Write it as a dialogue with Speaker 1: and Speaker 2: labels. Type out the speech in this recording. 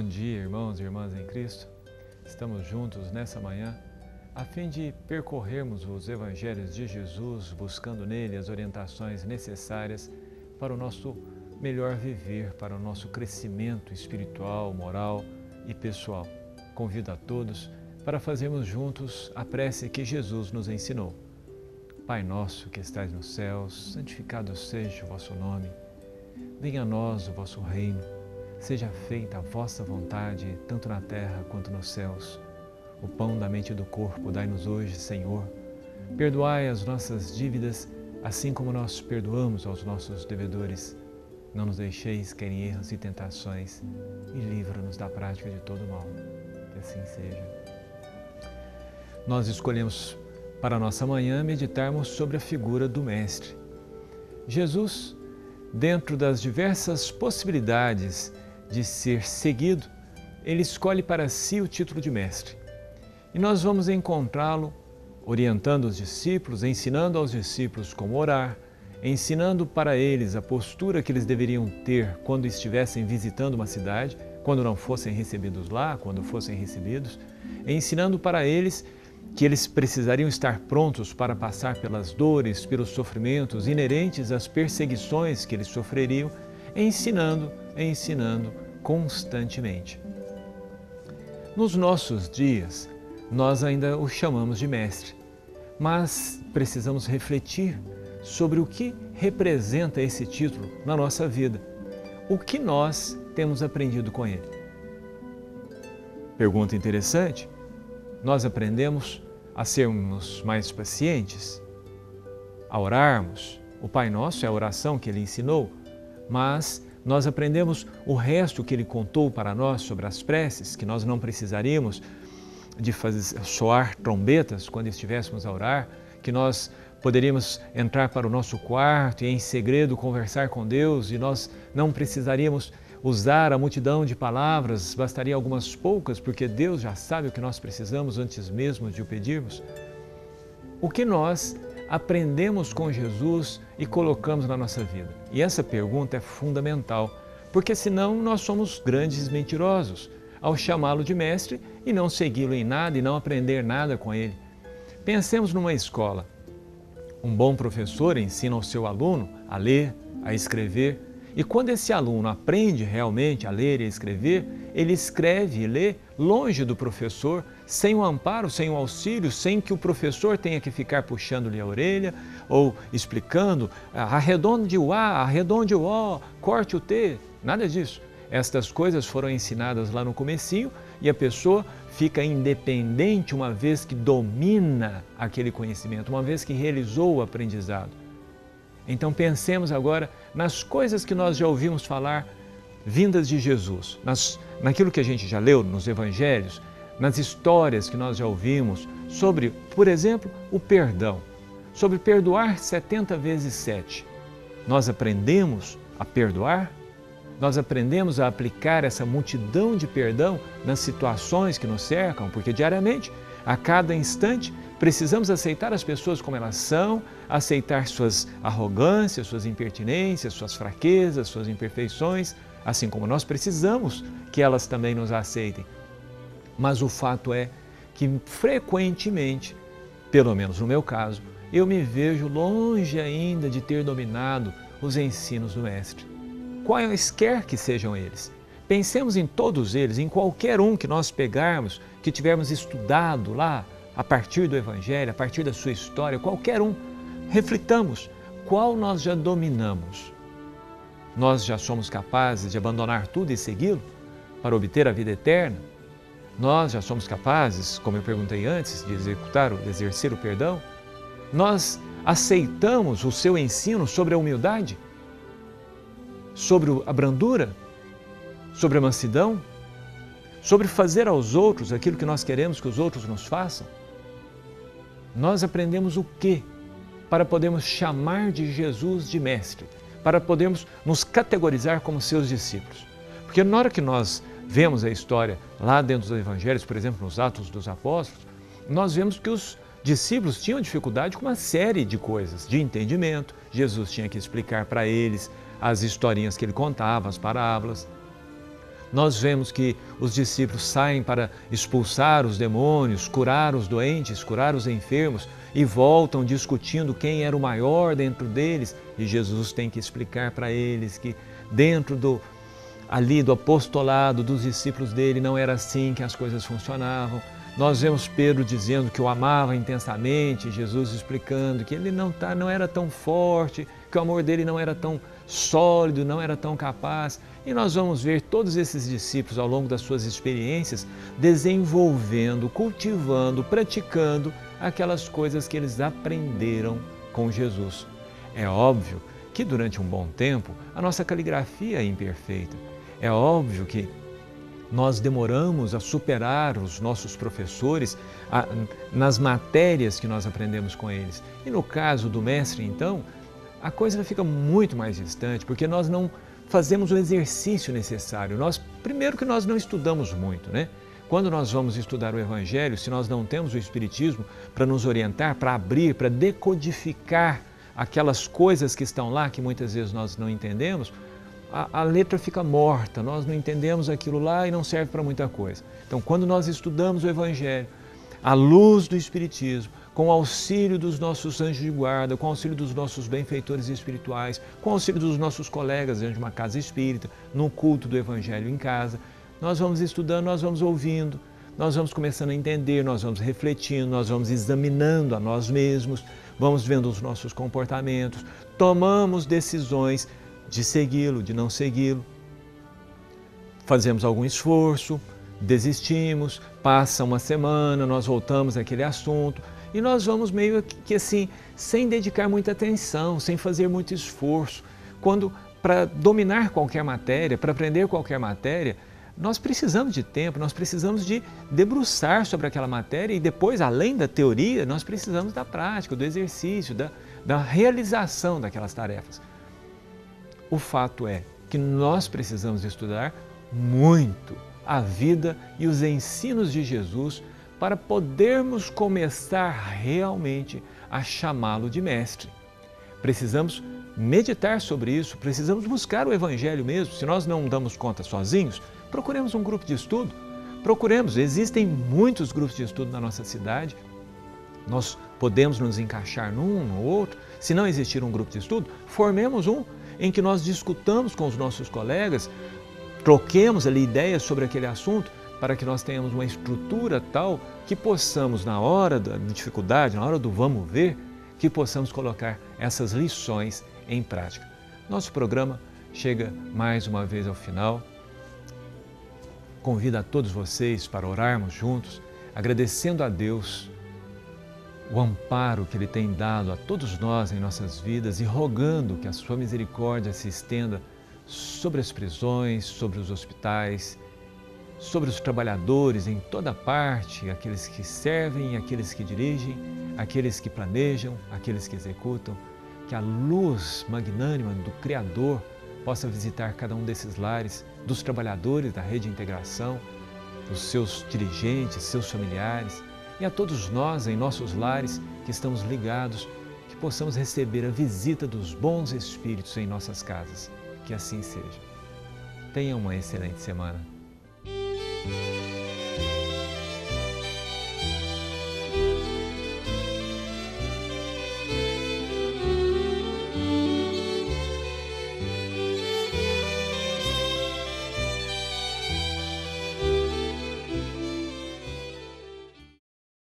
Speaker 1: dia, irmãos e irmãs em Cristo. Estamos juntos nessa manhã a fim de percorrermos os Evangelhos de Jesus, buscando nele as orientações necessárias para o nosso melhor viver, para o nosso crescimento espiritual, moral e pessoal. Convido a todos para fazermos juntos a prece que Jesus nos ensinou. Pai nosso que estais nos céus, santificado seja o vosso nome. Venha a nós o vosso reino. Seja feita a vossa vontade, tanto na terra quanto nos céus. O pão da mente e do corpo dai-nos hoje, Senhor. Perdoai as nossas dívidas, assim como nós perdoamos aos nossos devedores. Não nos deixeis cair em erros e tentações e livra-nos da prática de todo mal. Que assim seja. Nós escolhemos para a nossa manhã meditarmos sobre a figura do Mestre. Jesus, dentro das diversas possibilidades de ser seguido, ele escolhe para si o título de Mestre. E nós vamos encontrá-lo orientando os discípulos, ensinando aos discípulos como orar, ensinando para eles a postura que eles deveriam ter quando estivessem visitando uma cidade, quando não fossem recebidos lá, quando fossem recebidos, ensinando para eles que eles precisariam estar prontos para passar pelas dores, pelos sofrimentos inerentes às perseguições que eles sofreriam, ensinando constantemente. Nos nossos dias, nós ainda o chamamos de Mestre, mas precisamos refletir sobre o que representa esse título na nossa vida. O que nós temos aprendido com ele? Pergunta interessante. Nós aprendemos a sermos mais pacientes, a orarmos. O Pai Nosso é a oração que ele ensinou, mas nós aprendemos o resto que ele contou para nós sobre as preces, que nós não precisaríamos de soar trombetas quando estivéssemos a orar, que nós poderíamos entrar para o nosso quarto e em segredo conversar com Deus e nós não precisaríamos usar a multidão de palavras, bastaria algumas poucas, porque Deus já sabe o que nós precisamos antes mesmo de o pedirmos. O que nós aprendemos com Jesus e colocamos na nossa vida? E essa pergunta é fundamental, porque senão nós somos grandes mentirosos ao chamá-lo de mestre e não segui-lo em nada e não aprender nada com ele. Pensemos numa escola. Um bom professor ensina ao seu aluno a ler, a escrever, e quando esse aluno aprende realmente a ler e a escrever, ele escreve e lê longe do professor, sem o amparo, sem o auxílio, sem que o professor tenha que ficar puxando-lhe a orelha ou explicando, arredonde o A, arredonde o O, corte o T, nada disso. Estas coisas foram ensinadas lá no comecinho e a pessoa fica independente uma vez que domina aquele conhecimento, uma vez que realizou o aprendizado. Então pensemos agora nas coisas que nós já ouvimos falar vindas de Jesus, naquilo que a gente já leu nos Evangelhos, nas histórias que nós já ouvimos sobre, por exemplo, o perdão, sobre perdoar 70 vezes 7. Nós aprendemos a perdoar? Nós aprendemos a aplicar essa multidão de perdão nas situações que nos cercam, porque diariamente, a cada instante, precisamos aceitar as pessoas como elas são, aceitar suas arrogâncias, suas impertinências, suas fraquezas, suas imperfeições, assim como nós precisamos que elas também nos aceitem. Mas o fato é que frequentemente, pelo menos no meu caso, eu me vejo longe ainda de ter dominado os ensinos do Mestre. Quaisquer que sejam eles. Pensemos em todos eles, em qualquer um que nós pegarmos, que tivermos estudado lá, a partir do Evangelho, a partir da sua história, qualquer um. Reflitamos qual nós já dominamos. Nós já somos capazes de abandonar tudo e segui-lo para obter a vida eterna? Nós já somos capazes, como eu perguntei antes, de exercer o perdão? Nós aceitamos o seu ensino sobre a humildade? Sobre a brandura? Sobre a mansidão? Sobre fazer aos outros aquilo que nós queremos que os outros nos façam? Nós aprendemos o quê para podermos chamar de Jesus de Mestre, para podermos nos categorizar como seus discípulos? Porque na hora que nós vemos a história lá dentro dos Evangelhos, por exemplo, nos Atos dos Apóstolos, nós vemos que os discípulos tinham dificuldade com uma série de coisas, de entendimento. Jesus tinha que explicar para eles as historinhas que ele contava, as parábolas. Nós vemos que os discípulos saem para expulsar os demônios, curar os doentes, curar os enfermos e voltam discutindo quem era o maior dentro deles. E Jesus tem que explicar para eles que dentro do apostolado dos discípulos dele não era assim que as coisas funcionavam. Nós vemos Pedro dizendo que o amava intensamente, Jesus explicando que ele não era tão forte, que o amor dele não era tão sólido, não era tão capaz. E nós vamos ver todos esses discípulos ao longo das suas experiências desenvolvendo, cultivando, praticando aquelas coisas que eles aprenderam com Jesus. É óbvio que durante um bom tempo a nossa caligrafia é imperfeita. É óbvio que nós demoramos a superar os nossos professores nas matérias que nós aprendemos com eles. E no caso do mestre, então, a coisa fica muito mais distante, porque nós não fazemos o exercício necessário. Primeiro que nós não estudamos muito, né? Quando nós vamos estudar o Evangelho, se nós não temos o Espiritismo para nos orientar, para abrir, para decodificar aquelas coisas que estão lá, que muitas vezes nós não entendemos, a letra fica morta, nós não entendemos aquilo lá e não serve para muita coisa. Então, quando nós estudamos o Evangelho, à luz do Espiritismo, com o auxílio dos nossos anjos de guarda, com o auxílio dos nossos benfeitores espirituais, com o auxílio dos nossos colegas dentro de uma casa espírita, no culto do Evangelho em casa, nós vamos estudando, nós vamos ouvindo, nós vamos começando a entender, nós vamos refletindo, nós vamos examinando a nós mesmos, vamos vendo os nossos comportamentos, tomamos decisões de segui-lo, de não segui-lo, fazemos algum esforço, desistimos, passa uma semana, nós voltamos àquele assunto e nós vamos meio que assim, sem dedicar muita atenção, sem fazer muito esforço. Quando para dominar qualquer matéria, para aprender qualquer matéria, nós precisamos de tempo, nós precisamos de debruçar sobre aquela matéria e depois, além da teoria, nós precisamos da prática, do exercício, da realização daquelas tarefas. O fato é que nós precisamos estudar muito a vida e os ensinos de Jesus para podermos começar realmente a chamá-lo de mestre. Precisamos meditar sobre isso, precisamos buscar o Evangelho mesmo. Se nós não damos conta sozinhos, procuremos um grupo de estudo. Existem muitos grupos de estudo na nossa cidade. Nós podemos nos encaixar num ou outro. Se não existir um grupo de estudo, formemos um em que nós discutamos com os nossos colegas, troquemos ali ideias sobre aquele assunto, para que nós tenhamos uma estrutura tal que possamos, na hora da dificuldade, na hora do vamos ver, que possamos colocar essas lições em prática. Nosso programa chega mais uma vez ao final. Convido a todos vocês para orarmos juntos, agradecendo a Deus o amparo que Ele tem dado a todos nós em nossas vidas e rogando que a sua misericórdia se estenda sobre as prisões, sobre os hospitais, sobre os trabalhadores em toda parte, aqueles que servem, aqueles que dirigem, aqueles que planejam, aqueles que executam, que a luz magnânima do Criador possa visitar cada um desses lares, dos trabalhadores da rede de integração, dos seus dirigentes, seus familiares, e a todos nós em nossos lares que estamos ligados, que possamos receber a visita dos bons espíritos em nossas casas. Que assim seja. Tenha uma excelente semana.